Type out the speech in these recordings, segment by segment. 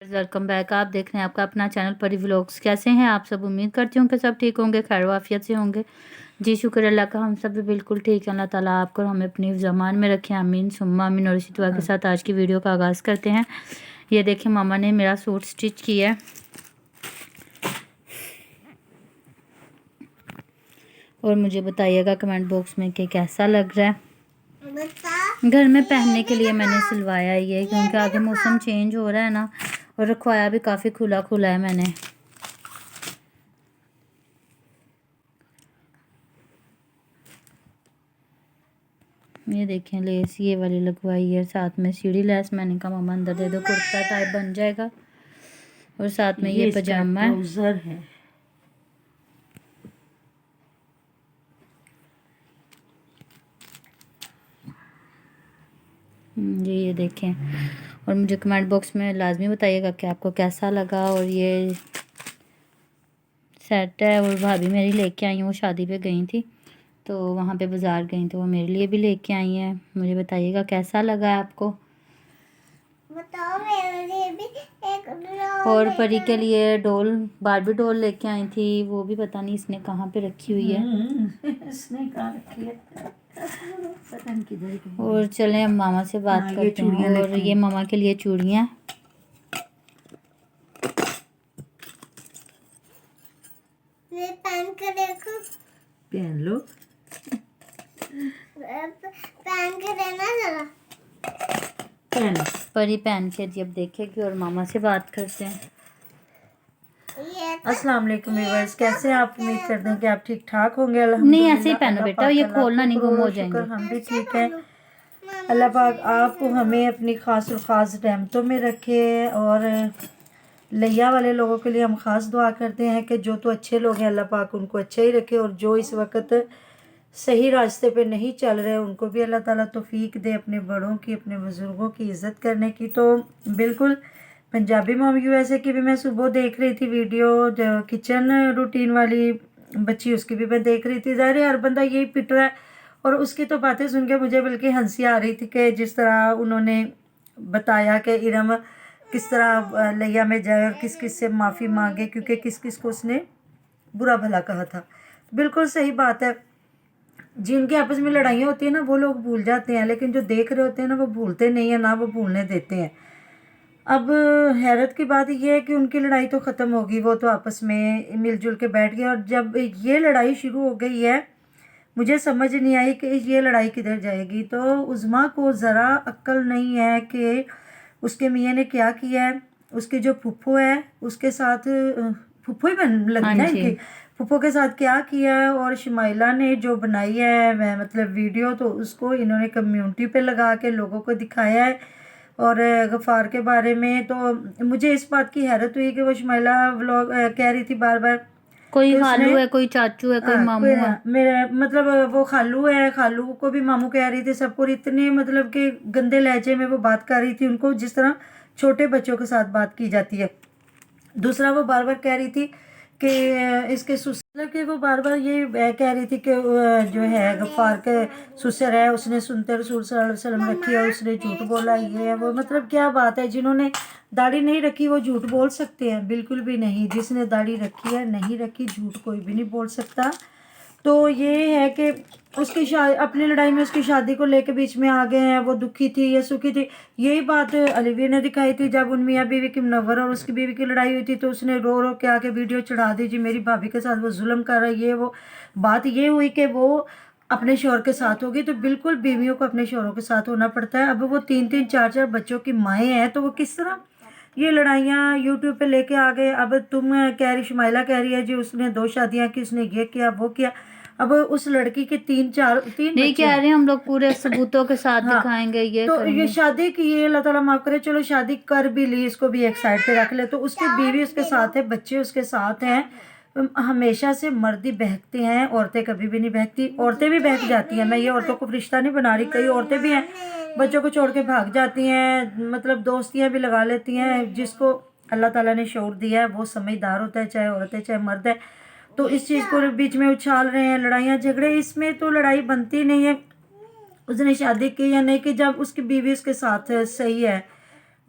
Welcome back. आप देख रहे हैं आपका अपना चैनल परी व्लॉग्स। कैसे हैं आप सब? उम्मीद करती हूँ कि सब ठीक होंगे, खैर वाफियत से होंगे। जी शुक्र अल्लाह का, हम सब भी बिल्कुल ठीक है। अल्लाह ताला आपको हमें अपनी ज़मान में रखें, आमीन सुम्मा आमीन। और इसी दुआ के साथ आज की वीडियो का आगाज़ करते हैं। ये देखिए मामा ने मेरा सूट स्टिच किया है और मुझे बताइएगा कमेंट बॉक्स में कि कैसा लग रहा है। घर में पहनने के लिए मैंने सिलवाया ये, क्योंकि आगे मौसम चेंज हो रहा है ना, और रखवाया भी काफ़ी खुला खुला है मैंने। ये देखें लेस ये वाली लगवाई है, साथ में सीढ़ी लेस। मैंने कहा मामा अंदर दे दो, कुर्ता टाइप बन जाएगा। और साथ में ये पजामा है। जी ये देखें। और मुझे कमेंट बॉक्स में लाजमी बताइएगा कि आपको कैसा लगा। और ये सेट है, और भाभी मेरी लेके आई हैं, वो शादी पे गई थी तो वहाँ पे बाज़ार गई तो वो मेरे लिए भी लेके आई हैं। मुझे बताइएगा कैसा लगा आपको। बताओ मेरे लिए भी एक और परी के लिए डॉल, बारबी डॉल लेके आई थी, वो भी पता नहीं इसने कहाँ पे रखी हुई है। इसने कहाँ रखी है पता नहीं किधर गई। और चलें अब मामा से बात करते हैं। और ये मामा के लिए चूड़ियाँ, पहन कर देखो, पहन लो, पहन के देना जरा। पहन। परी पहन के जी अब देखेगी और मामा से बात करते हैं। अस्सलाम वालेकुम व्यूअर्स, कैसे हैं आप? उम्मीद करते हैं कि आप ठीक ठाक होंगे। नहीं ऐसे ही पहनो बेटा, ये खोलना नहीं, गुम हो जाएंगे। हम भी ठीक है। अल्लाह पाक आपको हमें अपनी खास और ख़ास रहमतों में रखे। और लिया वाले लोगों के लिए हम ख़ास दुआ करते हैं कि जो तो अच्छे लोग हैं अल्लाह पाक उनको अच्छा ही रखे, और जो इस वक्त सही रास्ते पे नहीं चल रहे उनको भी अल्लाह ताला तौफीक दे अपने बड़ों की, अपने बुज़ुर्गों की इज़्ज़त करने की। तो बिल्कुल पंजाबी मॉम यूएसए की भी मैं सुबह देख रही थी वीडियो, जो किचन रूटीन वाली बच्ची, उसकी भी मैं देख रही थी। ज़ाहिर है हर बंदा यही पिट रहा है, और उसकी तो बातें सुन के मुझे बल्कि हंसी आ रही थी कि जिस तरह उन्होंने बताया कि इरम किस तरह लिया में जाए और किस किस से माफ़ी मांगे, क्योंकि किस किस को उसने बुरा भला कहा था। बिल्कुल सही बात है, जिनके आपस में लड़ाइयाँ होती है ना वो लोग भूल जाते हैं, लेकिन जो देख रहे होते हैं ना वो भूलते नहीं है, ना वो भूलने देते हैं। अब हैरत की बात यह है कि उनकी लड़ाई तो ख़त्म होगी, वो तो आपस में मिलजुल के बैठ गए। और जब ये लड़ाई शुरू हो गई है, मुझे समझ नहीं आई कि ये लड़ाई किधर जाएगी। तो उज़मा को ज़रा अक्ल नहीं है कि उसके मियाँ ने क्या किया है। उसके जो फुफ्फो है उसके साथ, फुफ्फो ही बन लगी ना इनकी, फुफ्फो के साथ क्या किया है। और शमाइला ने जो बनाई है वह मतलब वीडियो, तो उसको इन्होंने कम्युनिटी पे लगा के लोगों को दिखाया है। और गफ़ार के बारे में तो मुझे इस बात की हैरत हुई कि वो शमाइला व्लॉग कह रही थी बार बार, कोई खालू है, कोई चाचू है, कोई मामू है। मेरा मतलब वो खालू है, खालू को भी मामू कह रही थी, सबको इतने मतलब कि गंदे लहजे में वो बात कर रही थी उनको, जिस तरह छोटे बच्चों के साथ बात की जाती है। दूसरा वो बार बार कह रही थी कि इसके ससुर के, वो बार बार ये कह रही थी कि जो है गफ़ार के ससुर है उसने सुनते रसूल सल्लल्लाहु अलैहि वसल्लम रखी है, उसने झूठ बोला, ये है वो। मतलब क्या बात है, जिन्होंने दाढ़ी नहीं रखी वो झूठ बोल सकते हैं? बिल्कुल भी नहीं। जिसने दाढ़ी रखी है नहीं रखी, झूठ कोई भी नहीं बोल सकता। तो ये है कि उसकी अपनी लड़ाई में उसकी शादी को लेके बीच में आ गए हैं, वो दुखी थी या सुखी थी। यही बात अलवीर ने दिखाई थी जब उन मियाँ बीवी की, मुनव्वर और उसकी बीवी की लड़ाई हुई थी, तो उसने रो रो के आके वीडियो चढ़ा दी, जी मेरी भाभी के साथ वो जुल्म कर रही है। वो बात ये हुई कि वो अपने शौहर के साथ होगी, तो बिल्कुल बीवियों को अपने शौहरों के साथ होना पड़ता है। अब वो 3-3 4-4 बच्चों की माएँ हैं, तो वो किस तरह ये लड़ाइयाँ यूट्यूब पे लेके आ गए। अब तुम कह रही, शमाइला कह रही है जी उसने 2 शादियाँ की, उसने ये किया वो किया। अब उस लड़की के 3 नहीं कह रहे, हम लोग पूरे सबूतों के साथ दिखाएंगे, ये तो करेंगे। ये शादी की, ये अल्लाह ताला माफ़ करे, चलो शादी कर भी ली, इसको भी एक साइड पे रख ले, तो उसकी बीवी उसके साथ है, बच्चे उसके साथ हैं। हमेशा से मर्दी बहकते हैं, औरतें कभी भी नहीं बहकती। औरतें भी बहक जाती हैं, मैं ये औरतों को रिश्ता नहीं बना रही, कई औरतें भी हैं बच्चों को छोड़ के भाग जाती हैं, मतलब दोस्तियाँ भी लगा लेती हैं। जिसको अल्लाह ताला ने शौर दिया है वो समझदार होता है, चाहे औरत है चाहे मर्द है। तो इस चीज़ को बीच में उछाल रहे हैं, लड़ाइयाँ झगड़े, इसमें तो लड़ाई बनती नहीं है। उसने शादी की या नहीं की, जब उसकी बीवी उसके साथ है, सही है,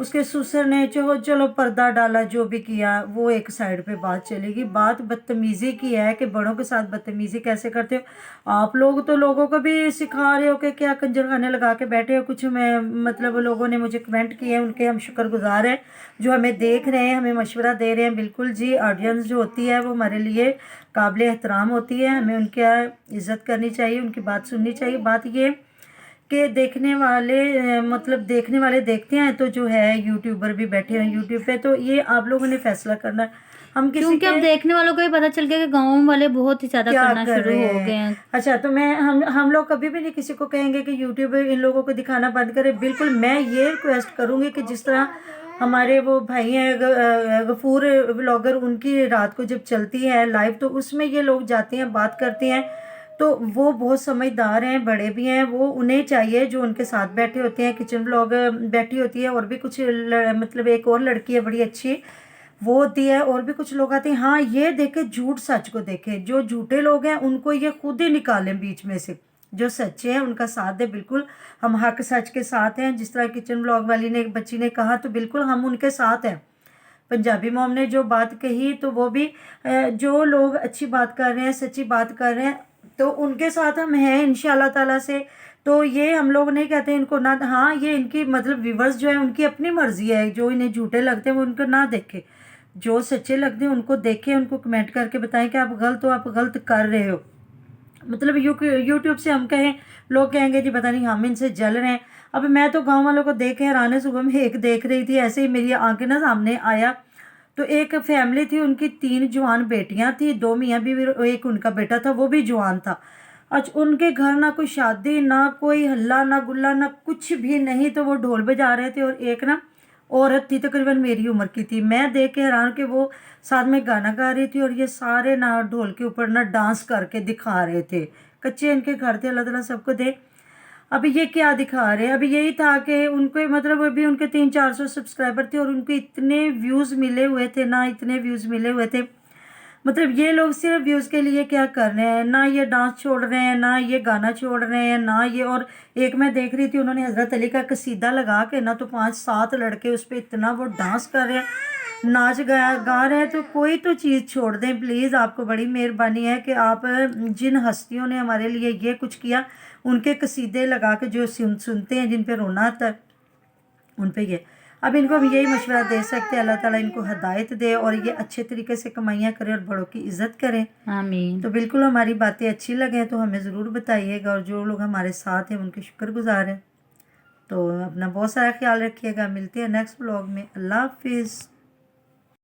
उसके ससुर ने चलो पर्दा डाला, जो भी किया वो एक साइड पे बात चलेगी। बात बदतमीज़ी की है कि बड़ों के साथ बदतमीज़ी कैसे करते हो आप लोग, तो लोगों को भी सिखा रहे हो कि क्या कंजर खाने लगा के बैठे हो। कुछ मैं मतलब लोगों ने मुझे कमेंट किए, उनके हम शुक्रगुजार हैं जो हमें देख रहे हैं, हमें मशवरा दे रहे हैं। बिल्कुल जी, ऑडियंस जो होती है वो हमारे लिए काबिल एहतराम होती है, हमें उनकी इज़्ज़त करनी चाहिए, उनकी बात सुननी चाहिए। बात ये कि देखने वाले मतलब देखने वाले देखते हैं, तो जो है यूट्यूबर भी बैठे हैं यूट्यूब पे, तो ये आप लोगों ने फैसला करना है। हम किसी क्योंकि अब के देखने वालों को भी पता चल गया कि गाँव वाले बहुत ही ज़्यादा क्या करना कर शुरू रहे हो गए हैं। हैं। अच्छा, तो मैं हम लोग कभी भी नहीं किसी को कहेंगे कि यूट्यूब इन लोगों को दिखाना बंद करें। बिल्कुल मैं ये रिक्वेस्ट करूँगी कि जिस तरह हमारे वो भाई हैं गफूर व्लॉगर, उनकी रात को जब चलती है लाइव, तो उसमें ये लोग जाते हैं, बात करते हैं, तो वो बहुत समझदार हैं, बड़े भी हैं। वो उन्हें चाहिए जो उनके साथ बैठे होते हैं, किचन व्लॉग बैठी होती है, और भी कुछ मतलब एक और लड़की है बड़ी अच्छी, वो होती है, और भी कुछ लोग आते हैं। हाँ, ये देखे झूठ सच को देखे, जो झूठे लोग हैं उनको ये खुद ही निकालें बीच में से, जो सच्चे हैं उनका साथ दे। बिल्कुल हम हक सच के साथ हैं। जिस तरह किचन ब्लॉग वाली ने, एक बच्ची ने कहा, तो बिल्कुल हम उनके साथ हैं। पंजाबी मॉम ने जो बात कही, तो वो भी जो लोग अच्छी बात कर रहे हैं, सच्ची बात कर रहे हैं, तो उनके साथ हम हैं इंशाल्लाह ताला से। तो ये हम लोग नहीं कहते इनको ना, हाँ ये इनकी मतलब व्यूवर्स जो है उनकी अपनी मर्जी है, जो इन्हें झूठे लगते हैं वो उनको ना देखे, जो सच्चे लगते हैं उनको देखें, उनको कमेंट करके बताएं कि आप गलत हो, आप गलत कर रहे हो। मतलब यूट्यूब से हम कहें, लोग कहेंगे जी पता नहीं हम इनसे जल रहे हैं। अब मैं तो गांव वालों को देख के हैरान है। सुबह में एक देख रही थी, ऐसे ही मेरी आंखें ना सामने आया, तो एक फैमिली थी, उनकी 3 जवान बेटियां थी, 2 मियाँ बीवी, एक उनका बेटा था, वो भी जवान था। आज उनके घर ना कोई शादी, ना कोई हल्ला, ना गुल्ला, ना कुछ भी नहीं, तो वो ढोल बजा रहे थे। और एक ना औरत थी, तकरीबन मेरी उम्र की थी, मैं देख के हैरान कि वो साथ में गाना गा रही थी, और ये सारे ना ढोल के ऊपर ना डांस करके दिखा रहे थे। कच्चे इनके घर थे, अल्लाह ताला सबको दे। अभी ये क्या दिखा रहे हैं, अभी यही था कि उनको मतलब अभी उनके 300-400 सब्सक्राइबर थे, और उनको इतने व्यूज़ मिले हुए थे ना, इतने व्यूज़ मिले हुए थे। मतलब ये लोग सिर्फ व्यूज़ के लिए क्या कर रहे हैं, ना ये डांस छोड़ रहे हैं, ना ये गाना छोड़ रहे हैं, ना ये। और एक मैं देख रही थी, उन्होंने हज़रत अली का कसीदा लगा के ना, तो 5-7 लड़के उस पर इतना वो डांस कर रहे हैं, नाच गा रहे हैं। तो कोई तो चीज़ छोड़ दें प्लीज़, आपको बड़ी मेहरबानी है कि आप जिन हस्तियों ने हमारे लिए ये कुछ किया, उनके कसीदे लगा के जो सुनते हैं, जिन पे रोना आता है, उन पे ये। अब इनको हम यही मशवरा दे सकते हैं, अल्लाह ताला इनको हिदायत दे, और ये अच्छे तरीके से कमाइयाँ करें और बड़ों की इज़्ज़त करें। आमीन। तो बिल्कुल हमारी बातें अच्छी लगें तो हमें ज़रूर बताइएगा, और जो लोग हमारे साथ हैं उनके शुक्रगुजार हैं। तो अपना बहुत सारा ख्याल रखिएगा, मिलते हैं नेक्स्ट व्लॉग में। अल्लाह हाफिज़।